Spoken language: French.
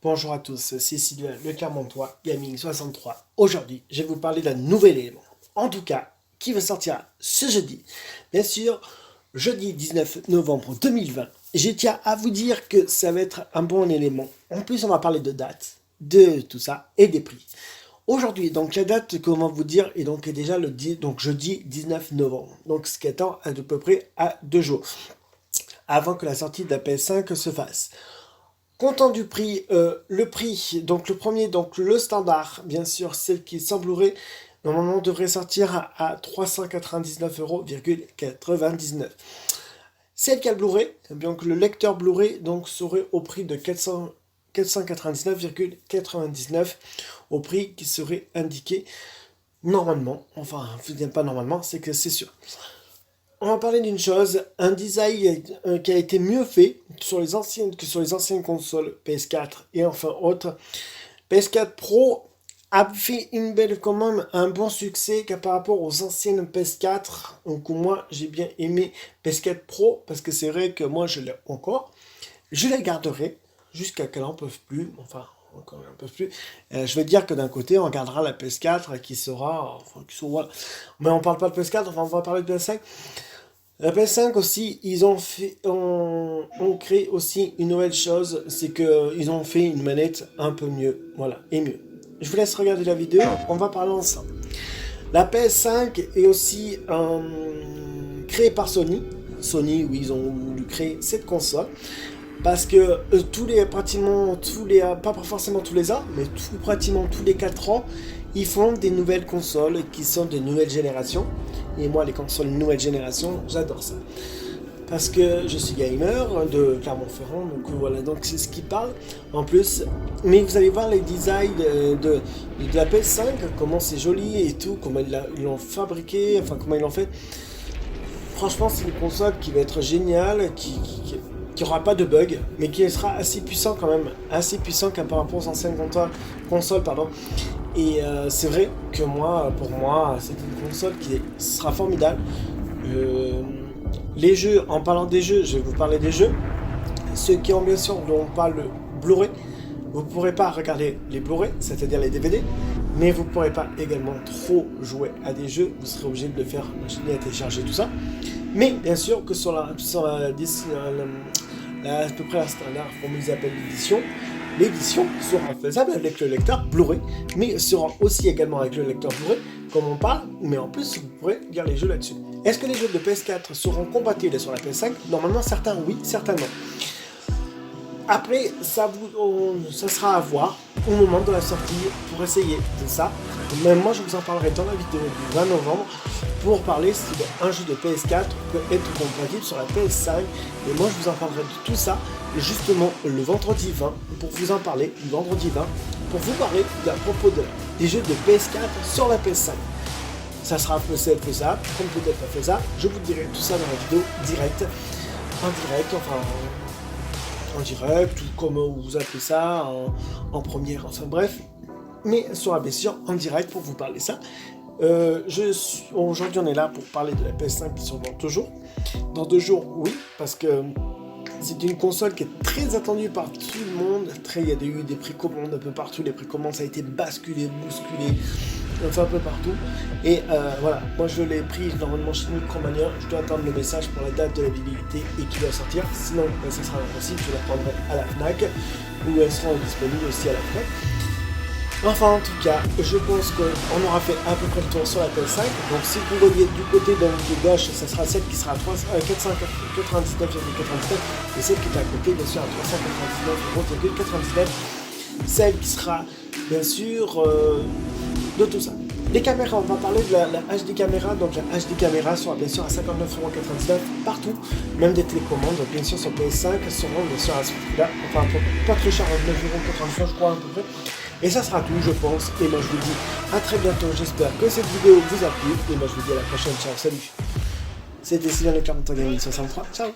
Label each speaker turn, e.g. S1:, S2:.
S1: Bonjour à tous, c'est Sylvain, le Clermontois, Gaming 63. Aujourd'hui, je vais vous parler d'un nouvel élément. En tout cas, qui va sortir ce jeudi. Bien sûr, jeudi 19 novembre 2020. Je tiens à vous dire que ça va être un bon élément. En plus, on va parler de date, de tout ça et des prix. Aujourd'hui, donc la date qu'on va vous dire est donc déjà le jeudi 19 novembre. Donc ce qui attend à peu près à 2 jours avant que la sortie de la PS5 se fasse. Comptant du prix, le prix, donc le premier, donc le standard, bien sûr, celle qui est sans Blu-ray, normalement devrait sortir à 399,99 €. Celle qui a le Blu-ray, donc le lecteur Blu-ray, donc serait au prix de 499,99 € au prix qui serait indiqué normalement, enfin, pas normalement, c'est que c'est sûr. On va parler d'une chose, un design qui a été mieux fait sur les anciennes consoles PS4 et enfin autres. PS4 Pro a fait quand même un bon succès par rapport aux anciennes PS4. Donc moi j'ai bien aimé PS4 Pro parce que c'est vrai que moi je l'ai encore. Je la garderai jusqu'à qu'elle n'en peut plus. Enfin, encore un peu plus. Je vais dire que d'un côté, on gardera la PS4 qui sera. Voilà. Mais on parle pas de PS4, enfin, on va parler de PS5. La PS5 aussi, ils ont créé aussi une nouvelle chose, c'est qu'ils ont fait une manette un peu mieux, voilà, et mieux. Je vous laisse regarder la vidéo, on va parler ensemble. La PS5 est aussi créée par Sony, où ils ont voulu créer cette console, parce que pas forcément tous les ans, mais pratiquement tous les 4 ans, ils font des nouvelles consoles qui sont de nouvelle génération. Et moi, les consoles nouvelle génération, j'adore ça. Parce que je suis gamer de Clermont-Ferrand, donc voilà, donc c'est ce qui parle. En plus, mais vous allez voir les designs de la PS5, comment c'est joli et tout, comment ils l'ont fabriqué, enfin comment ils l'ont fait. Franchement, c'est une console qui va être géniale, qui aura pas de bugs, mais qui sera assez puissant quand même, assez puissant par rapport aux anciennes consoles. Et c'est vrai que pour moi, c'est une console qui sera formidable. Les jeux, en parlant des jeux, je vais vous parler des jeux. Ceux qui ont bien sûr n'ont pas le Blu-ray, vous ne pourrez pas regarder les Blu-ray, c'est-à-dire les DVD, mais vous ne pourrez pas également trop jouer à des jeux, vous serez obligé de le faire, machiner à télécharger tout ça. Mais bien sûr que sur à peu près la standard, comme ils appellent l'édition sera faisable avec le lecteur Blu-ray, mais sera aussi également avec le lecteur Blu-ray, comme on parle, mais en plus vous pourrez lire les jeux là-dessus. Est-ce que les jeux de PS4 seront compatibles sur la PS5? Normalement certains oui, certains non. Après, ça sera à voir au moment de la sortie pour essayer de ça. Même moi, je vous en parlerai dans la vidéo du 20 novembre pour parler si un jeu de PS4 peut être compatible sur la PS5. Et moi, je vous en parlerai de tout ça justement le vendredi 20 pour vous en parler le vendredi 20 pour vous parler à propos des jeux de PS4 sur la PS5. Ça sera faisable, comme peut-être pas faisable. Je vous dirai tout ça dans la vidéo en direct, ou comme vous appelez ça, en première, enfin bref, mais sera bien sûr en direct pour vous parler ça. Aujourd'hui on est là pour parler de la PS5 qui sort dans 2 jours. Dans 2 jours, oui, parce que c'est une console qui est très attendue par tout le monde. Il y a eu des précommandes un peu partout, les précommandes ça a été bousculé, enfin un peu partout. Et voilà, moi je l'ai pris normalement chez Micromania, je dois attendre le message pour la date de la validité et qui doit sortir, sinon ça sera impossible, je la prendrai à la FNAC, où elles seront disponibles aussi à la FNAC. Enfin en tout cas, je pense qu'on aura fait à peu près le tour sur la PS5, donc si vous voyez du côté de gauche, ça sera celle qui sera à 499,99 et celle qui est à côté bien sûr à 399,99, celle qui sera bien sûr de tout ça. Les caméras, on va parler de la HD caméra, donc la HD caméra sera bien sûr à 59,99 € partout, même des télécommandes, bien sûr sur PS5 seront bien sûr à ce prix-là, enfin pas très cher, 9,99 € je crois à peu près. Et ça sera tout, je pense. Et moi, je vous dis à très bientôt. J'espère que cette vidéo vous a plu. Et moi, je vous dis à la prochaine. Ciao, salut. C'était Sylvain le Clermontois Gaming 63. Ciao.